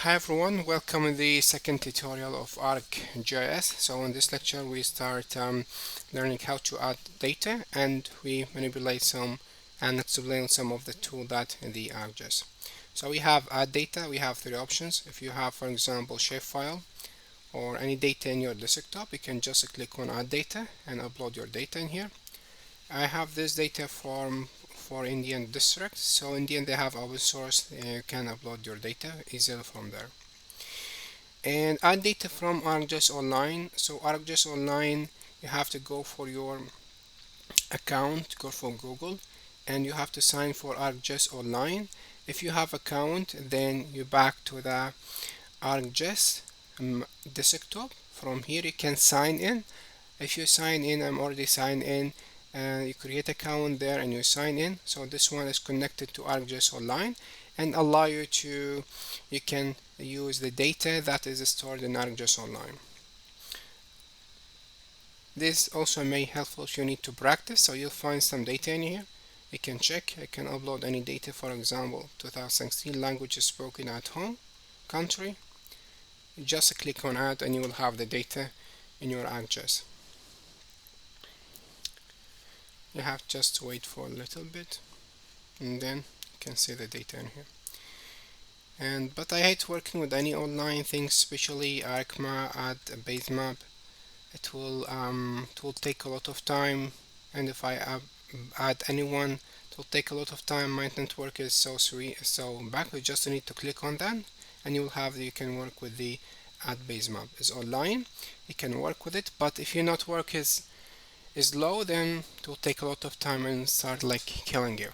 Hi everyone, welcome to the second tutorial of ArcGIS. So in this lecture we start learning how to add data, and we manipulate some and explain some of the tools that in the ArcGIS. So we have add data, we have three options. If you have, for example, shapefile or any data in your desktop, you can just click on add data and upload your data in here. I have this data for Indian district, so Indian they have open source. You can upload your data easily from there. And add data from ArcGIS Online. So ArcGIS Online, you have to go for your account, go for Google, and you have to sign for ArcGIS Online. If you have account, then you back to the ArcGIS desktop. From here you can sign in. If you sign in, I'm already signed in, and you create account there and you sign in. So this one is connected to ArcGIS Online and allow you can use the data that is stored in ArcGIS Online. This also may helpful if you need to practice, so you'll find some data in here. You can check, I can upload any data, for example 2016 languages spoken at home, country. You just click on add and you will have the data in your ArcGIS. You have just to wait for a little bit and then you can see the data in here. But I hate working with any online things, especially ArcMap, add a base map. It will take a lot of time, and if I add anyone, it will take a lot of time. My network is so back. You just need to click on that and you can work with the add base map. It's online, you can work with it, but if your network is low, then it will take a lot of time and start like killing you.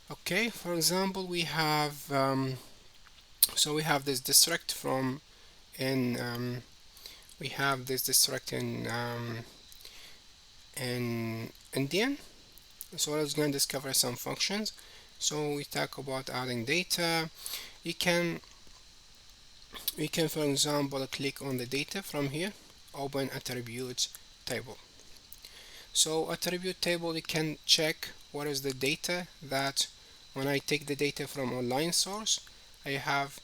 Okay, for example, we have we have this district we have this district in Indian. So let's go and discover some functions. So we talk about adding data. You can for example click on the data from here, open attributes table. So attribute table, you can check what is the data that when I take the data from online source I have,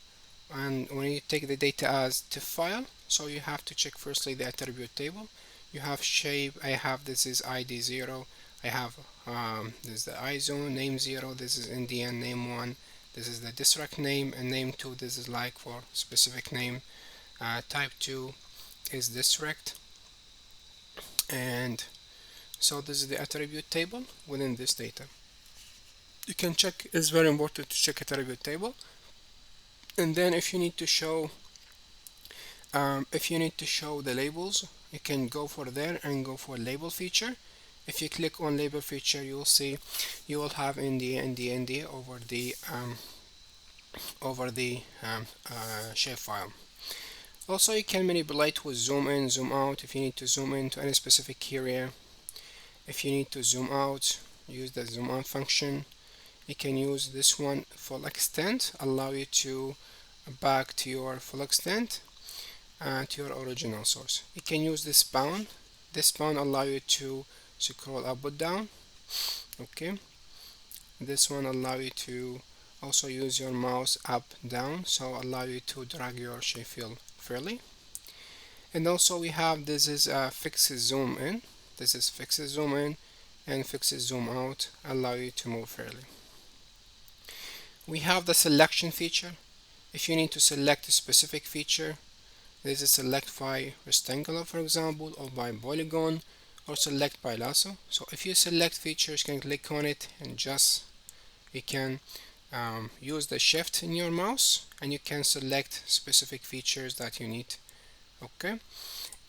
and when you take the data as to file, so you have to check firstly the attribute table. You have shape, I have this is ID 0, I have this is the iZone, name 0, this is Indian, name 1, this is the district name, and name 2, this is like for specific name, type 2 is district, and so this is the attribute table within this data. You can check, it's very important to check attribute table. And then if you need to show the labels, you can go for there and go for label feature. If you click on label feature, you will see you will have India over the shapefile. Also, you can manipulate with zoom in, zoom out. If you need to zoom in to any specific area, if you need to zoom out, use the zoom out function. You can use this one full extent, allow you to back to your full extent to your original source. You can use this bound. This bound allow you to scroll up or down. Okay, this one allow you to also use your mouse up down, so allow you to drag your shape field freely. And also we have this is fixed zoom in. This is fixed zoom in and fixed zoom out, allow you to move freely. We have the selection feature. If you need to select a specific feature, this is select by rectangular, for example, or by polygon, or select by lasso. So if you select features, you can click on it and just you can use the shift in your mouse and you can select specific features that you need. Okay,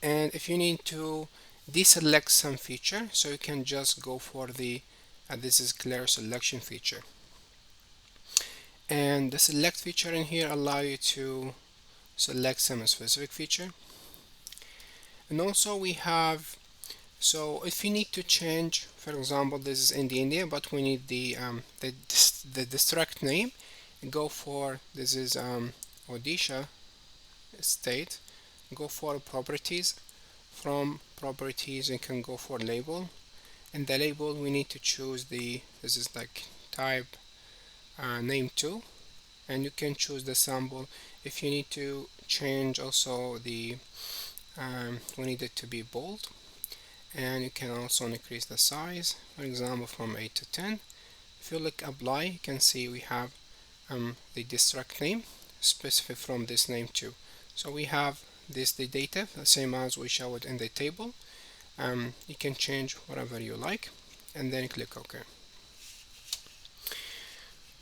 and if you need to deselect some feature, so you can just go for the this is clear selection feature. And the select feature in here allow you to select some specific feature. And also we have, so if you need to change, for example, this is India, but we need the district name, go for this is Odisha state, go for properties. From properties you can go for label, and the label we need to choose this is like type name 2, and you can choose the sample. If you need to change also the we need it to be bold, and you can also increase the size, for example from 8 to 10. If you look apply, you can see we have the district name specific from this name too. So we have this the data the same as we showed in the table. You can change whatever you like and then click OK.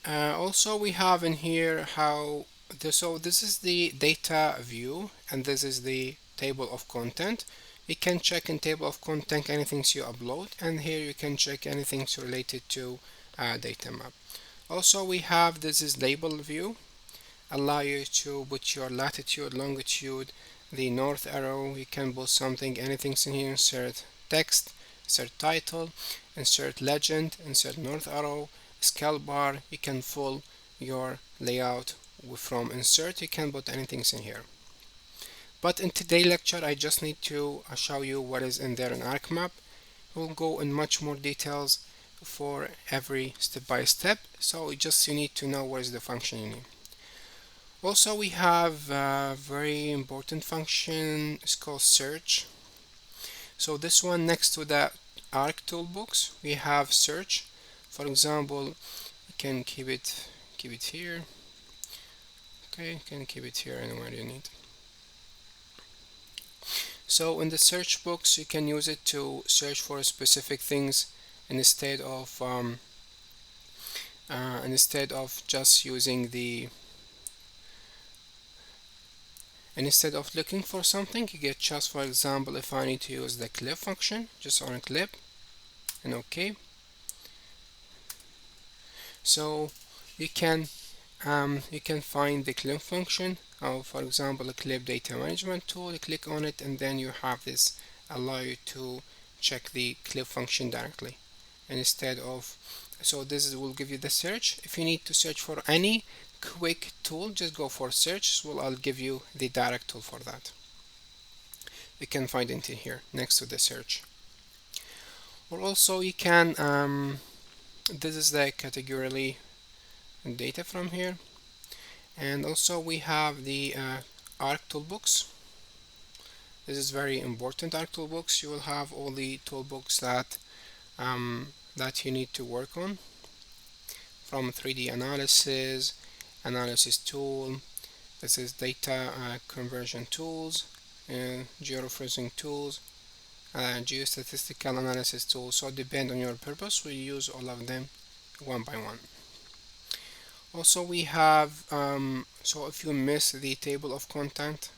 Also we have in here how so this is the data view and this is the table of content. You can check in table of content anything you upload, and here you can check anything related to data map. Also we have this is label view, allow you to put your latitude, longitude, the north arrow. You can put something, anything in here, insert text, insert title, insert legend, insert north arrow, scale bar. You can fill your layout from insert. You can put anything in here. But in today's lecture I just need to show you what is in there in ArcMap. We'll go in much more details for every step by step, so you need to know what is the function you need. Also we have a very important function, it's called search. So this one next to the Arc toolbox we have search. For example, you can keep it here. Okay, you can keep it here anywhere you need. So in the search box you can use it to search for specific things instead of just using the instead of looking for something. You get just, for example, if I need to use the clip function, just on a clip and OK. So you can find the clip function of, for example, a clip data management tool. You click on it and then you have this allow you to check the clip function directly instead of, so this will give you the search. If you need to search for any quick tool, just go for search. So I'll give you the direct tool for that. You can find it in here next to the search. Or also you can this is the category data from here. And also we have the Arc toolbox. This is very important. Arc toolbox, you will have all the toolbox that that you need to work on, from 3D analysis tool. This is data conversion tools, georeferencing tools, geostatistical analysis tools. So depend on your purpose, we use all of them one by one. Also we have so if you miss the table of content,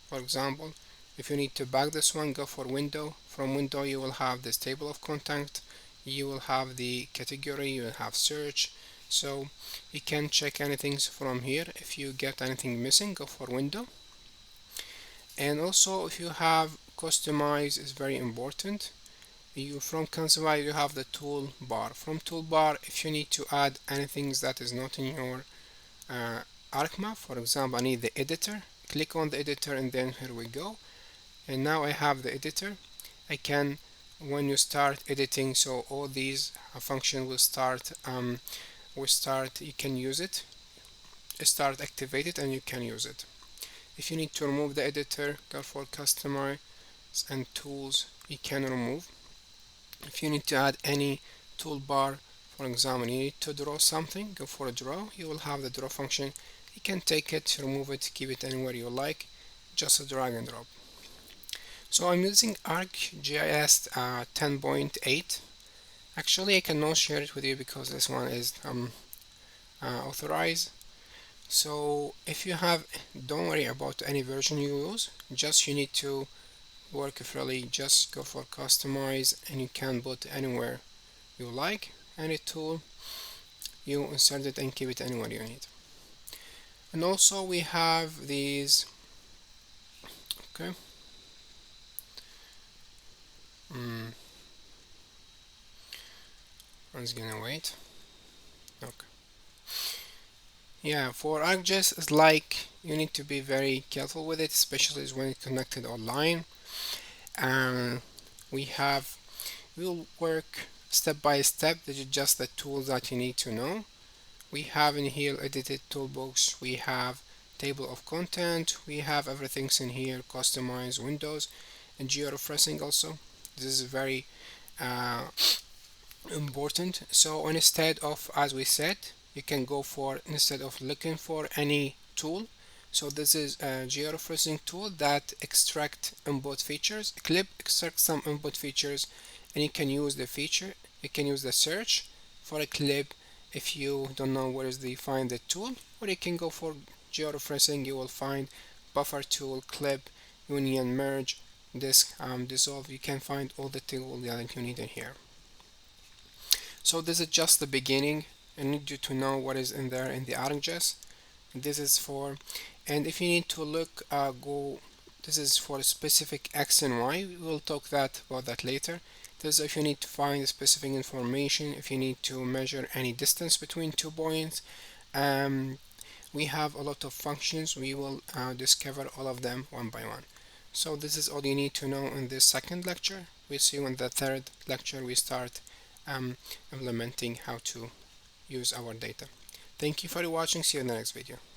for example, if you need to back this one, go for window. From window you will have this table of content, you will have the category, you will have search. So you can check anything from here. If you get anything missing, go for window. And also if you have customize is very important. You from customize you have the toolbar. From toolbar, if you need to add anything that is not in your ArcMap, for example I need the editor, click on the editor and then here we go. And now I have the editor. I can, when you start editing, so all these functions will start you can use it, start activated, and you can use it. If you need to remove the editor, go for customize and tools, you can remove. If you need to add any toolbar, for example you need to draw something, go for a draw, you will have the draw function. You can take it, remove it, keep it anywhere you like, just a drag and drop. So I'm using ArcGIS 10.8. Actually I cannot share it with you because this one is authorized. So if you have, don't worry about any version you use, just you need to work freely. Just go for customize and you can put anywhere you like, any tool you insert it and keep it anywhere you need. And also we have these, okay, I was gonna wait. Okay. Yeah, for ArcGIS it's like you need to be very careful with it, especially when it's connected online. We'll work step by step. This is just the tools that you need to know. We have in here edited toolbox, we have table of content, we have everything in here, customize windows and georeferencing also. This is very uh, important. So instead of, as we said, you can go for, instead of looking for any tool, so this is a georeferencing tool that extract input features. Clip extracts some input features, and you can use the feature, you can use the search for a clip if you don't know where is the find the tool, or you can go for georeferencing. You will find buffer tool, clip, union, merge, disk, dissolve. You can find all the tools that you need in here. So this is just the beginning. I need you to know what is in there in the ArcGIS. This is for, and if you need to look, go, this is for specific X and Y. We will talk about that later. This is if you need to find specific information, if you need to measure any distance between 2 points. We have a lot of functions. We will discover all of them one by one. So this is all you need to know in this second lecture. We'll see you in the third lecture. We start implementing how to use our data. Thank you for watching. See you in the next video.